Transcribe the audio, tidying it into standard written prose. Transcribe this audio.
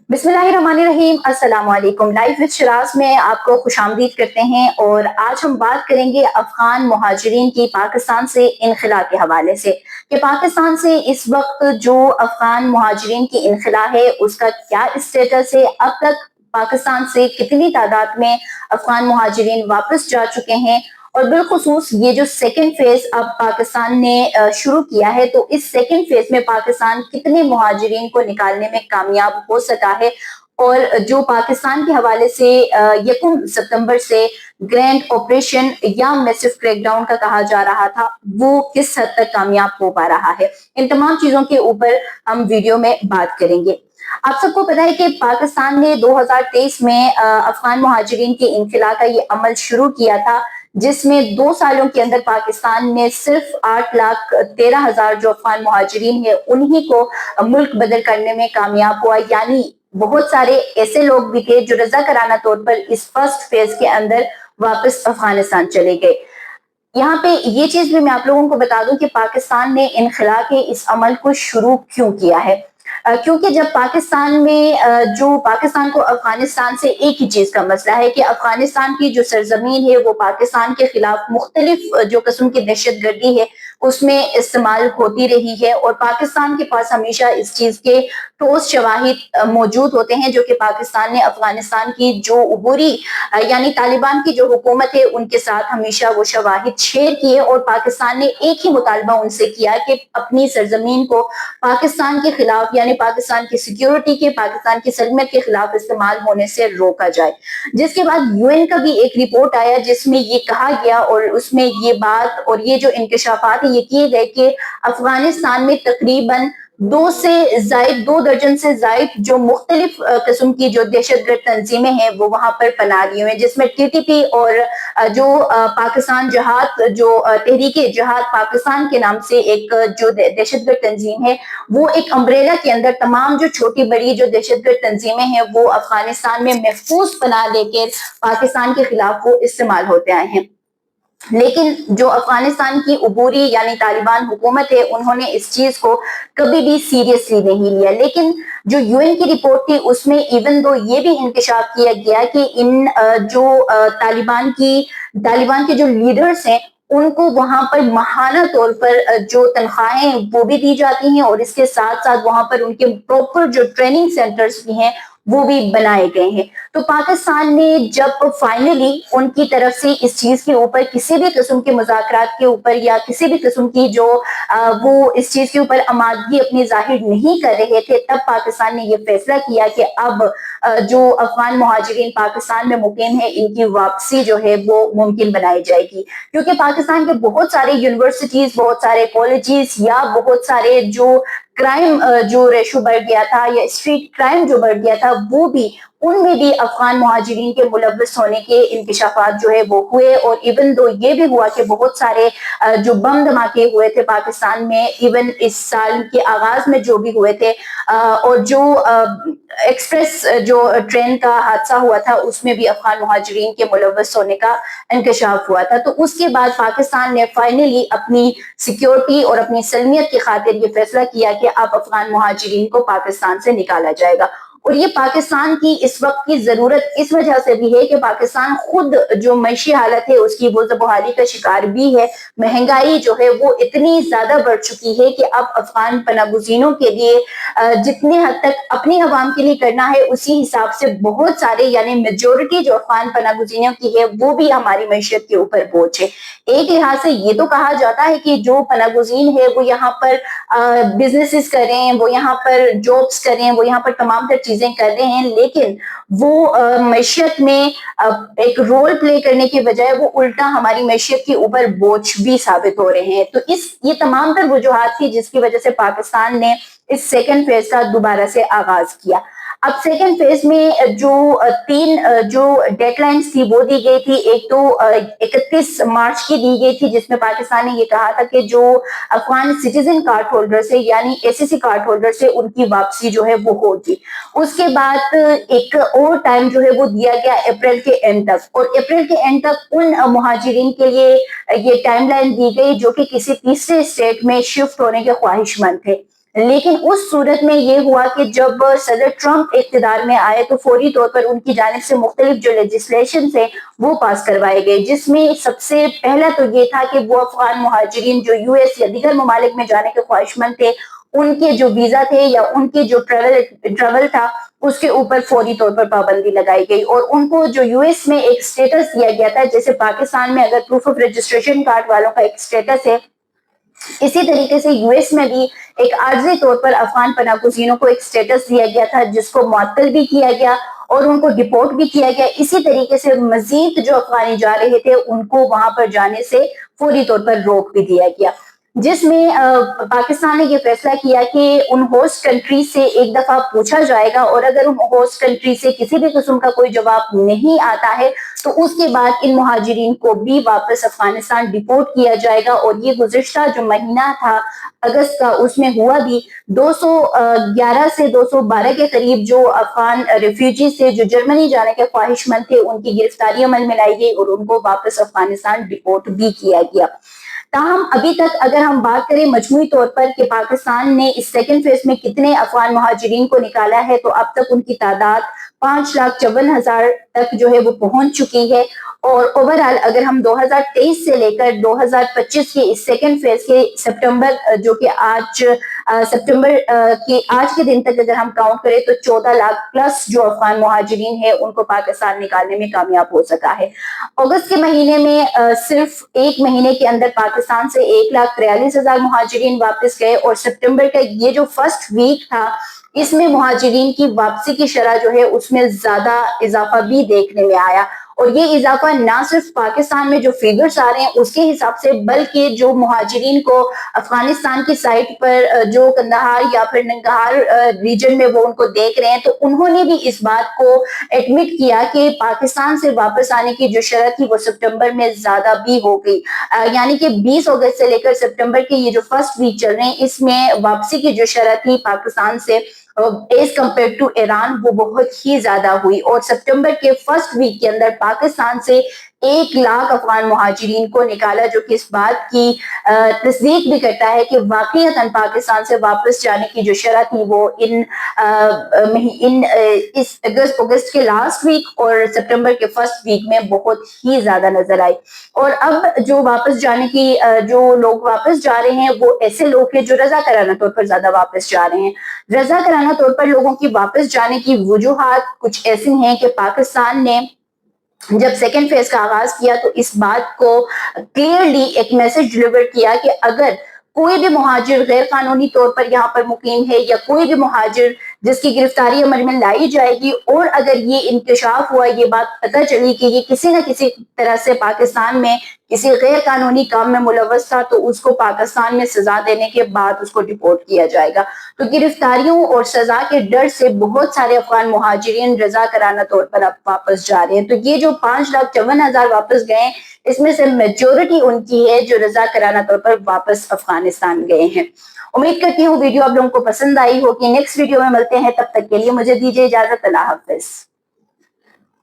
बिस्मिल्लाहिर्रहमानिर्रहीम। अस्सलाम वालेकुम। लाइफ विद शिराज में आपको खुशामदीद करते हैं और आज हम बात करेंगे अफगान मुहाजिरीन की पाकिस्तान से इनखला के हवाले से कि पाकिस्तान से इस वक्त जो अफगान मुहाजिरीन की इनखला है उसका क्या स्टेटस है। अब तक पाकिस्तान से कितनी तादाद में अफगान मुहाजिरीन वापस जा चुके हैं और बिलखुसूस ये जो सेकंड फेज अब पाकिस्तान ने शुरू किया है तो इस सेकंड फेज में पाकिस्तान कितने मुहाजिरीन को निकालने में कामयाब हो सका है और जो पाकिस्तान के हवाले से 1 सितंबर से ग्रैंड ऑपरेशन या मैसिव क्रैकडाउन का कहा जा रहा था वो किस हद तक कामयाब हो पा रहा है, इन तमाम चीजों के ऊपर हम वीडियो में बात करेंगे। आप सबको पता है कि पाकिस्तान ने 2023 में अफगान मुहाजिरीन के इनखला का ये अमल शुरू किया था जिसमें 2 सालों के अंदर पाकिस्तान ने सिर्फ 8,13,000 जो अफगान मुहाजिरीन है उन्हीं को मुल्क बदल करने में कामयाब हुआ। यानी बहुत सारे ऐसे लोग भी थे जो रजाकाराना तौर पर इस फर्स्ट फेज के अंदर वापस अफगानिस्तान चले गए। यहाँ पे ये चीज भी मैं आप लोगों को बता दूं कि पाकिस्तान ने इनखला के इस अमल को शुरू क्यों किया है। क्योंकि जब पाकिस्तान में जो पाकिस्तान को अफगानिस्तान से एक ही चीज का मसला है कि अफगानिस्तान की जो सरजमीन है वो पाकिस्तान के खिलाफ मुख्तलिफ जो किस्म की दहशत गर्दी है उसमें इस्तेमाल होती रही है और पाकिस्तान के पास हमेशा इस चीज के ठोस शवाहिद मौजूद होते हैं जो कि पाकिस्तान ने अफगानिस्तान की जो उबूरी यानी तालिबान की जो हुकूमत है उनके साथ हमेशा वो शवाहिद शेयर किए और पाकिस्तान ने एक ही मुतालबा उनसे किया कि अपनी सरजमीन को पाकिस्तान के खिलाफ यानी पाकिस्तान की सिक्योरिटी के, पाकिस्तान की सलमत के खिलाफ इस्तेमाल होने से रोका जाए। जिसके बाद यूएन का भी एक रिपोर्ट आया जिसमें ये कहा गया और उसमें ये बात और ये जो इंकशाफात ये किए गए कि अफगानिस्तान में तकरीबन 2 दर्जन से जायद जो मुख्तलिफ किस्म की जो दहशतगर्द तंजीमें हैं वो वहां पर पनाह लिए हुए हैं, जिसमें टीटीपी और जो पाकिस्तान जहाद जो तहरीक जहाद पाकिस्तान के नाम से एक जो दहशतगर्द तंजीम है वो एक अम्ब्रेला के अंदर तमाम जो छोटी बड़ी जो दहशतगर्द तंजीमें हैं वो अफगानिस्तान में महफूज पनाह लेकर पाकिस्तान के खिलाफ वो इस्तेमाल होते आए हैं। लेकिन जो अफगानिस्तान की उबूरी यानी तालिबान हुकूमत है उन्होंने इस चीज को कभी भी सीरियसली नहीं लिया। लेकिन जो यूएन की रिपोर्ट थी उसमें इवन दो ये भी इंकशाफ किया गया कि इन जो तालिबान के जो लीडर्स हैं उनको वहां पर माहाना तौर पर जो तनख्वाहें वो भी दी जाती हैं और इसके साथ साथ वहां पर उनके प्रॉपर जो ट्रेनिंग सेंटर्स भी हैं वो भी बनाए गए हैं। तो पाकिस्तान ने जब फाइनली उनकी तरफ से इस चीज के ऊपर किसी भी किस्म के मुज़ाकरात के ऊपर या किसी भी किस्म की जो वो इस चीज के ऊपर आमादगी अपनी जाहिर नहीं कर रहे थे तब पाकिस्तान ने ये फैसला किया कि अब जो अफगान मुहाजिरीन पाकिस्तान में मुकीम है इनकी वापसी जो है वो मुमकिन बनाई जाएगी। क्योंकि पाकिस्तान के बहुत सारे यूनिवर्सिटीज, बहुत सारे कॉलेजेस या बहुत सारे जो क्राइम जो रेशो बढ़ गया था या स्ट्रीट क्राइम जो बढ़ गया था वो भी उनमें भी अफगान मुहाजिरीन के मुलव्वस होने के इंकशाफात जो है वो हुए। और इवन दो ये भी हुआ कि बहुत सारे जो बम धमाके हुए थे पाकिस्तान में इवन इस साल के आगाज में जो भी हुए थे और जो एक्सप्रेस जो ट्रेन का हादसा हुआ था उसमें भी अफगान मुहाजिरीन के मुलव्वस होने का इंकशाफ हुआ था। तो उसके बाद पाकिस्तान ने फाइनली अपनी सिक्योरिटी और अपनी सलमियत की खातिर ये फैसला किया कि अब अफगान मुहाजिरीन को पाकिस्तान से निकाला जाएगा। और ये पाकिस्तान की इस वक्त की जरूरत इस वजह से भी है कि पाकिस्तान खुद जो मैशी हालत है उसकी वो बहाली का शिकार भी है। महंगाई जो है वो इतनी ज्यादा बढ़ चुकी है कि अब अफगान पनागुजीनों के लिए जितनी हद तक अपनी अवाम के लिए करना है उसी हिसाब से बहुत सारे यानी मेजोरिटी जो अफगान पनागुजीनों की है वो भी हमारी मैशियत के ऊपर बोझ है। एक लिहाज से ये तो कहा जाता है कि जो पनागुजीन है वो यहाँ पर बिजनेसेस कर रहे हैं, वो यहाँ पर जॉब्स कर रहे हैं, वो यहाँ पर तमाम तर चीजें कर रहे हैं, लेकिन वो मैशियत में एक रोल प्ले करने के बजाय वो उल्टा हमारी मैशियत के ऊपर बोझ भी साबित हो रहे हैं। तो ये तमाम तर वजूहात थी जिसकी वजह से पाकिस्तान ने इस सेकंड फेज का दोबारा से आगाज किया। अब सेकंड फेज में जो 3 जो डेडलाइंस थी वो दी गई थी। एक तो 31 मार्च की दी गई थी जिसमें पाकिस्तान ने ये कहा था कि जो अफगान सिटीजन कार्ड होल्डर से यानी एसएससी कार्ड होल्डर से उनकी वापसी जो है वो होगी। उसके बाद एक और टाइम जो है वो दिया गया अप्रैल के एंड तक और अप्रैल के एंड तक उन मुहाजिरीन के लिए ये टाइमलाइन दी गई जो कि किसी तीसरे स्टेट में शिफ्ट होने के ख्वाहिशमंद थे। لیکن اس صورت میں یہ ہوا کہ جب صدر ٹرمپ اقتدار میں آئے تو فوری طور پر ان کی جانب سے مختلف جو لیجسلیشن تھے وہ پاس کروائے گئے، جس میں سب سے پہلا تو یہ تھا کہ وہ افغان مہاجرین جو یو ایس یا دیگر ممالک میں جانے کے خواہش مند تھے، ان کے جو ویزا تھے یا ان کے جو ٹریول تھا اس کے اوپر فوری طور پر پابندی لگائی گئی، اور ان کو جو یو ایس میں ایک سٹیٹس دیا گیا تھا، جیسے پاکستان میں اگر پروف آف رجسٹریشن کارڈ والوں کا ایک سٹیٹس ہے، اسی طریقے سے یو ایس میں بھی ایک عارضی طور پر افغان پناہ گزینوں کو ایک سٹیٹس دیا گیا تھا، جس کو معطل بھی کیا گیا اور ان کو ڈپورٹ بھی کیا گیا۔ اسی طریقے سے مزید جو افغانی جا رہے تھے ان کو وہاں پر جانے سے فوری طور پر روک بھی دیا گیا، جس میں پاکستان نے یہ فیصلہ کیا کہ ان ہوسٹ کنٹری سے ایک دفعہ پوچھا جائے گا، اور اگر ان ہوسٹ کنٹری سے کسی بھی قسم کا کوئی جواب نہیں آتا ہے تو اس کے بعد ان مہاجرین کو بھی واپس افغانستان ڈپورٹ کیا جائے گا۔ اور یہ گزشتہ جو مہینہ تھا اگست کا، اس میں ہوا بھی 211 سے 212 کے قریب جو افغان ریفیوجی سے جو جرمنی جانے کے خواہش مند تھے، ان کی گرفتاری عمل میں لائی گئی اور ان کو واپس افغانستان ڈپورٹ بھی کیا گیا۔ تاہم ابھی تک اگر ہم بات کریں مجموعی طور پر کہ پاکستان نے اس سیکنڈ فیز میں کتنے افغان مہاجرین کو نکالا ہے، تو اب تک ان کی تعداد 5,54,000 تک جو ہے وہ پہنچ چکی ہے، اور اوورآل اگر ہم 2023 سے لے کر 2025 کے اس سیکنڈ فیز کے سپٹمبر جو کہ آج سپٹمبر کے آج کے دن تک اگر ہم کاؤنٹ کریں تو 14 لاکھ پلس جو افغان مہاجرین ہیں ان کو پاکستان نکالنے میں کامیاب ہو سکا ہے۔ اگست کے مہینے میں صرف ایک مہینے کے اندر پاکستان سے 1,43,000 مہاجرین واپس گئے، اور سپٹمبر کا یہ جو فرسٹ ویک تھا اس میں مہاجرین کی واپسی کی شرح جو ہے اس میں زیادہ اضافہ بھی دیکھنے میں آیا، اور یہ اضافہ نہ صرف پاکستان میں جو فیگرز آ رہے ہیں اس کے حساب سے، بلکہ جو مہاجرین کو افغانستان کی سائٹ پر جو کندہار یا پھر ننگرہار ریجن میں وہ ان کو دیکھ رہے ہیں، تو انہوں نے بھی اس بات کو ایڈمٹ کیا کہ پاکستان سے واپس آنے کی جو شرح تھی وہ سپٹمبر میں زیادہ بھی ہو گئی، یعنی کہ 20 اگست سے لے کر سپٹمبر کے یہ جو فرسٹ ویک چل رہے ہیں اس میں واپسی کی جو شرح تھی پاکستان سے ایز کمپیئر ٹو ایران وہ بہت ہی زیادہ ہوئی، اور سپٹمبر کے فرسٹ ویک کے اندر پاکستان سے 1 لاکھ افغان مہاجرین کو نکالا، جو کہ اس بات کی تصدیق بھی کرتا ہے کہ واقعتاً پاکستان سے واپس جانے کی جو شرح تھی وہ اس اگست کے لاسٹ ویک اور سپٹمبر کے فرسٹ ویک میں بہت ہی زیادہ نظر آئی۔ اور اب جو واپس جانے کی جو لوگ واپس جا رہے ہیں وہ ایسے لوگ ہیں جو رضا کرانہ طور پر زیادہ واپس جا رہے ہیں۔ رضا کرانہ طور پر لوگوں کی واپس جانے کی وجوہات کچھ ایسی ہیں کہ پاکستان نے جب سیکنڈ فیز کا آغاز کیا تو اس بات کو کلیئرلی ایک میسج ڈلیور کیا کہ اگر کوئی بھی مہاجر غیر قانونی طور پر یہاں پر مقیم ہے، یا کوئی بھی مہاجر جس کی گرفتاری عمل میں لائی جائے گی، اور اگر یہ انکشاف ہوا، یہ بات پتہ چلی کہ یہ کسی نہ کسی طرح سے پاکستان میں کسی غیر قانونی کام میں ملوث تھا، تو اس کو پاکستان میں سزا دینے کے بعد اس کو ڈپورٹ کیا جائے گا۔ تو گرفتاریوں اور سزا کے ڈر سے بہت سارے افغان مہاجرین رضا کرانہ طور پر اب واپس جا رہے ہیں۔ تو یہ جو 5,54,000 واپس گئے ہیں اس میں سے میجورٹی ان کی ہے جو رضا کرانہ طور پر واپس افغانستان گئے ہیں۔ امید کرتی ہوں ویڈیو آپ لوگوں کو پسند آئی ہوگی۔ نیکسٹ ویڈیو میں ملتے ہیں، تب تک کے لیے مجھے دیجیے اجازت۔ اللہ حافظ۔